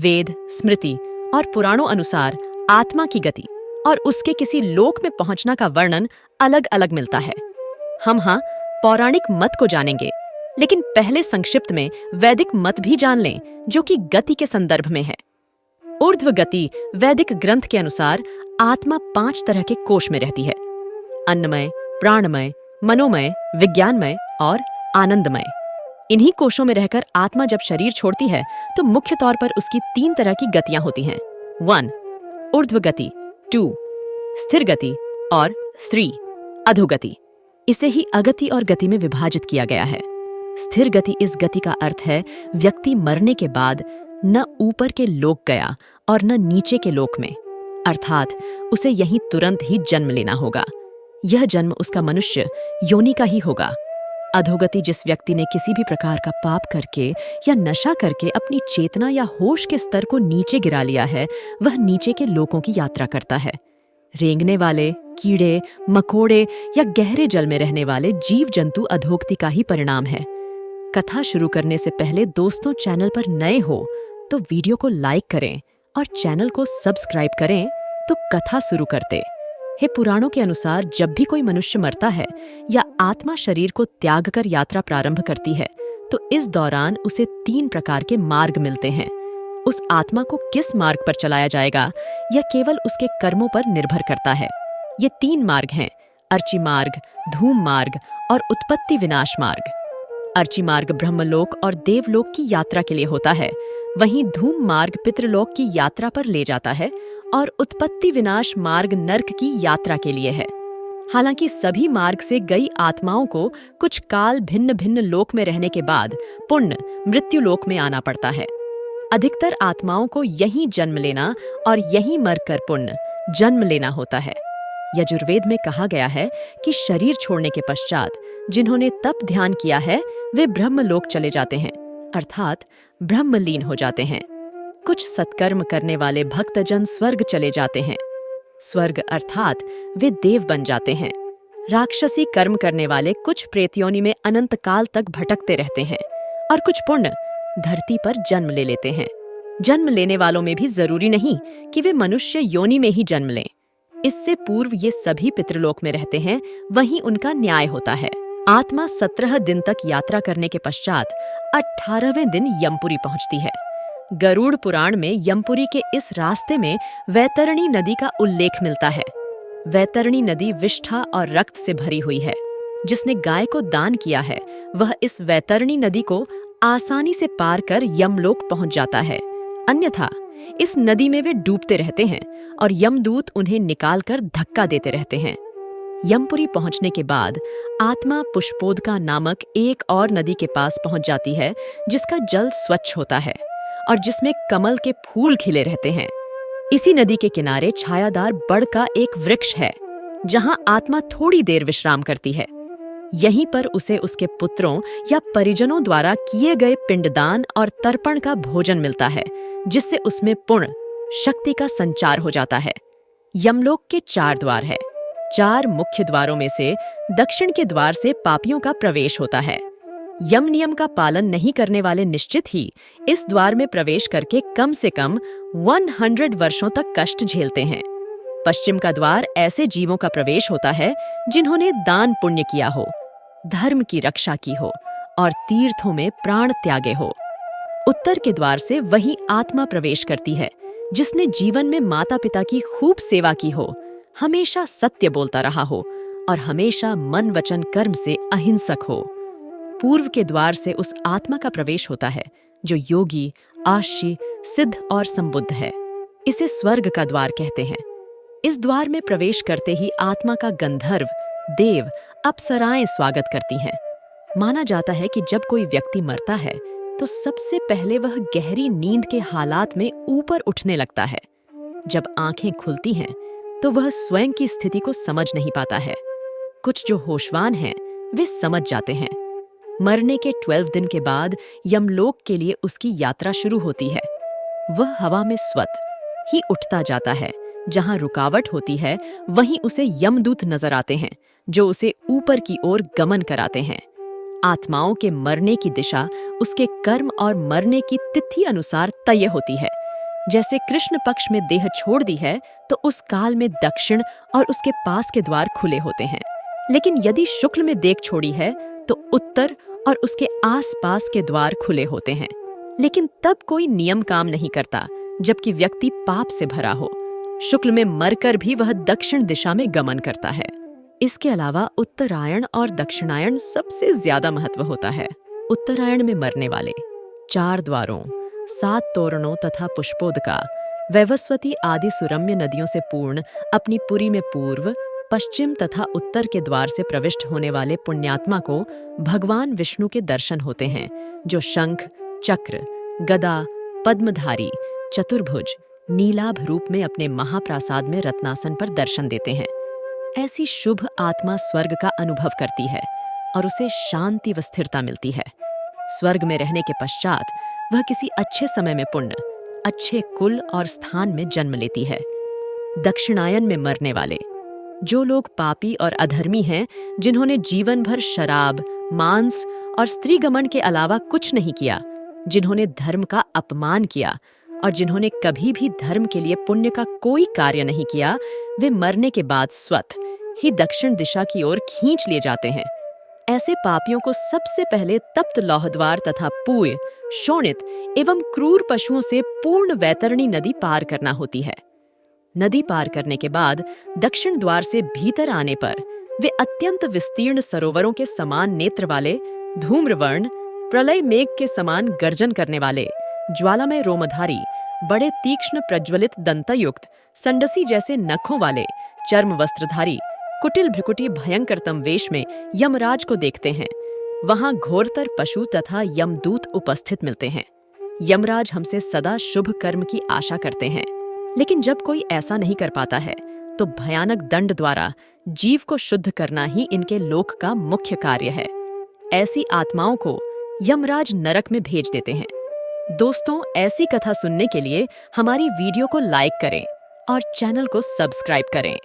वेद, स्मृति और पुराणों अनुसार आत्मा की गति और उसके किसी लोक में पहुंचना का वर्णन अलग अलग मिलता है। हम पौराणिक मत को जानेंगे, लेकिन पहले संक्षिप्त में वैदिक मत भी जान लें, जो कि गति के संदर्भ में है। ऊर्ध्व गति वैदिक ग्रंथ के अनुसार आत्मा 5 तरह के कोश में रहती है: अन्नमय, प्राणमय, मनोमय, विज्ञानमय और आनंदमय। इन्हीं कोशों में रहकर आत्मा जब शरीर छोड़ती है तो मुख्य तौर पर उसकी 3 तरह की गतियां होती हैं: 1 ऊर्ध्व गति, 2 स्थिर गति और 3 अधोगति। इसे ही अगति और गति में विभाजित किया गया है। स्थिर गति, इस गति का अर्थ है व्यक्ति मरने के बाद न ऊपर के लोक गया और न नीचे के लोक में, अर्थात उसे यहीं तुरंत ही जन्म लेना होगा। यह जन्म उसका मनुष्य योनि का ही होगा। अधोगति, जिस व्यक्ति ने किसी भी प्रकार का पाप करके या नशा करके अपनी चेतना या होश के स्तर को नीचे गिरा लिया है, वह नीचे के लोकों की यात्रा करता है। रेंगने वाले, कीड़े मकोड़े या गहरे जल में रहने वाले जीव जंतु अधोगति का ही परिणाम है। कथा शुरू करने से पहले दोस्तों, चैनल पर नए हो तो वीडियो को लाइक करें और चैनल को सब्सक्राइब करें। तो कथा शुरू करते। हे पुराणों के अनुसार जब भी कोई मनुष्य मरता है या आत्मा शरीर को त्याग कर यात्रा प्रारंभ करती है, तो इस दौरान उसे 3 प्रकार के मार्ग मिलते हैं। उस आत्मा को किस मार्ग पर चलाया जाएगा, यह केवल उसके कर्मों पर निर्भर करता है। ये 3 मार्ग हैं: अर्ची मार्ग, धूम मार्ग और उत्पत्ति विनाश मार्ग। अर्ची मार्ग ब्रह्मलोक और देवलोक की यात्रा के लिए होता है, वहीं धूम मार्ग पितृलोक की यात्रा पर ले जाता है और उत्पत्ति विनाश मार्ग नर्क की यात्रा के लिए है। हालांकि सभी मार्ग से गई आत्माओं को कुछ काल भिन्न भिन्न लोक में रहने के बाद पुण्य मृत्यु लोक में आना पड़ता है। अधिकतर आत्माओं को यहीं जन्म लेना और यहीं मरकर पुण्य जन्म लेना होता है। यजुर्वेद में कहा गया है कि शरीर छोड़ने के पश्चात जिन्होंने तप ध्यान किया है वे ब्रह्मलोक चले जाते हैं, अर्थात ब्रह्मलीन हो जाते हैं। कुछ सत्कर्म करने वाले भक्तजन स्वर्ग चले जाते हैं। स्वर्ग अर्थात वे देव बन जाते हैं। राक्षसी कर्म करने वाले कुछ प्रेत योनि में अनंत काल तक भटकते रहते हैं और कुछ पुण्य धरती पर जन्म ले लेते हैं। जन्म लेने वालों में भी जरूरी नहीं कि वे मनुष्य योनि में ही जन्म लें। इससे पूर्व ये सभी पितृलोक में रहते हैं, वहीं उनका न्याय होता है। आत्मा 17 दिन तक यात्रा करने के पश्चात 18वें दिन यमपुरी पहुंचती है। गरुड़ पुराण में यमपुरी के इस रास्ते में वैतरणी नदी का उल्लेख मिलता है। वैतरणी नदी विष्ठा और रक्त से भरी हुई है। जिसने गाय को दान किया है वह इस वैतरणी नदी को आसानी से पार कर यमलोक पहुंच जाता है, अन्यथा इस नदी में वे डूबते रहते हैं और यमदूत उन्हें निकालकर धक्का देते रहते हैं। यमपुरी पहुंचने के बाद आत्मा पुष्पोदका नामक एक और नदी के पास पहुंच जाती है, जिसका जल स्वच्छ होता है और जिसमें कमल के फूल खिले रहते हैं। इसी नदी के किनारे छायादार बड़ का एक वृक्ष है, जहां आत्मा थोड़ी देर विश्राम करती है। यहीं पर उसे उसके पुत्रों या परिजनों द्वारा किए गए पिंडदान और तर्पण का भोजन मिलता है, जिससे उसमें पुण्य शक्ति का संचार हो जाता है। यमलोक के 4 द्वार है। 4 मुख्य द्वारों में से दक्षिण के द्वार से पापियों का प्रवेश होता है। यम नियम का पालन नहीं करने वाले निश्चित ही इस द्वार में प्रवेश करके कम से कम 100 वर्षों तक कष्ट झेलते हैं। पश्चिम का द्वार ऐसे जीवों का प्रवेश होता है जिन्होंने दान पुण्य किया हो, धर्म की रक्षा की हो और तीर्थों में प्राण त्यागे हो। उत्तर के द्वार से वही आत्मा प्रवेश करती है जिसने जीवन में माता पिता की खूब सेवा की हो, हमेशा सत्य बोलता रहा हो और हमेशा मन वचन कर्म से अहिंसक हो। पूर्व के द्वार से उस आत्मा का प्रवेश होता है जो योगी, आशी, सिद्ध और संबुद्ध है। इसे स्वर्ग का द्वार कहते हैं। इस द्वार में प्रवेश करते ही आत्मा का गंधर्व, देव, अप्सराएं स्वागत करती हैं। माना जाता है कि जब कोई व्यक्ति मरता है तो सबसे पहले वह गहरी नींद के हालात में ऊपर उठने लगता है। जब आंखें खुलती हैं तो वह स्वयं की स्थिति को समझ नहीं पाता है। कुछ जो होशवान हैं वे समझ जाते हैं। मरने के 12 दिन के बाद यमलोक के लिए उसकी यात्रा शुरू होती है। वह हवा में स्वत ही उठता जाता है। जहां रुकावट होती है वहीं उसे यमदूत नजर आते हैं जो उसे ऊपर की ओर गमन कराते हैं। आत्माओं के मरने की दिशा उसके कर्म और मरने की तिथि अनुसार तय होती है। जैसे कृष्ण पक्ष में देह छोड़ दी है तो उस काल में दक्षिण और उसके पास के द्वार खुले होते हैं, लेकिन यदि शुक्ल में देह छोड़ी है तो उत्तर और उसके आसपास के द्वार खुले होते हैं। लेकिन तब कोई नियम काम नहीं करता जबकि व्यक्ति पाप से भरा हो। शुक्ल में मरकर भी वह दक्षिण दिशा में गमन करता है। इसके अलावा उत्तरायण और दक्षिणायन सबसे ज्यादा महत्व होता है। उत्तरायण में मरने वाले 4 द्वारों, 7 तोरणों तथा पुष्पोदका, वैवस्वती आदि सुरम्य नदियों से पूर्ण अपनी पुरी में पूर्व, पश्चिम तथा उत्तर के द्वार से प्रविष्ट होने वाले पुण्यात्मा को भगवान विष्णु के दर्शन होते हैं, जो शंख, चक्र, गदा, पद्मधारी, चतुर्भुज, नीलाभ रूप में अपने महाप्रासाद में रत्नासन पर दर्शन देते हैं। ऐसी शुभ आत्मा स्वर्ग का अनुभव करती है और उसे शांति व स्थिरता मिलती है। स्वर्ग में रहने के पश्चात वह किसी अच्छे समय में पुण्य, अच्छे कुल और स्थान में जन्म लेती है। दक्षिणायन में मरने वाले, जो लोग पापी और अधर्मी हैं, जिन्होंने जीवन भर शराब, मांस और स्त्रीगमन के अलावा कुछ नहीं किया, जिन्होंने धर्म का अपमान किया और जिन्होंने कभी भी धर्म के लिए पुण्य का कोई कार्य नहीं किया, वे मरने के बाद स्वतः ही दक्षिण दिशा की ओर खींच लिए जाते हैं। ऐसे पापियों को सबसे पहले तप्त लौहद्वार तथा पूय, शोणित एवं क्रूर पशुओं से पूर्ण वैतरणी नदी पार करना होती है। नदी पार करने के बाद दक्षिण द्वार से भीतर आने पर वे अत्यंत विस्तीर्ण सरोवरों के समान नेत्र वाले, धूम्रवर्ण, प्रलय मेघ के समान गर्जन करने वाले, ज्वालामय रोमधारी, बड़े तीक्ष्ण प्रज्वलित दंतयुक्त, संडसी जैसे नखों वाले, चर्म वस्त्रधारी, कुटिल भ्रिकुटी भयंकरतम वेश में यमराज को देखते हैं। वहां घोरतर पशु तथा यमदूत उपस्थित मिलते हैं। यमराज हमसे सदा शुभ कर्म की आशा करते हैं, लेकिन जब कोई ऐसा नहीं कर पाता है तो भयानक दंड द्वारा जीव को शुद्ध करना ही इनके लोक का मुख्य कार्य है। ऐसी आत्माओं को यमराज नरक में भेज देते हैं। दोस्तों, ऐसी कथा सुनने के लिए हमारी वीडियो को लाइक करें और चैनल को सब्सक्राइब करें।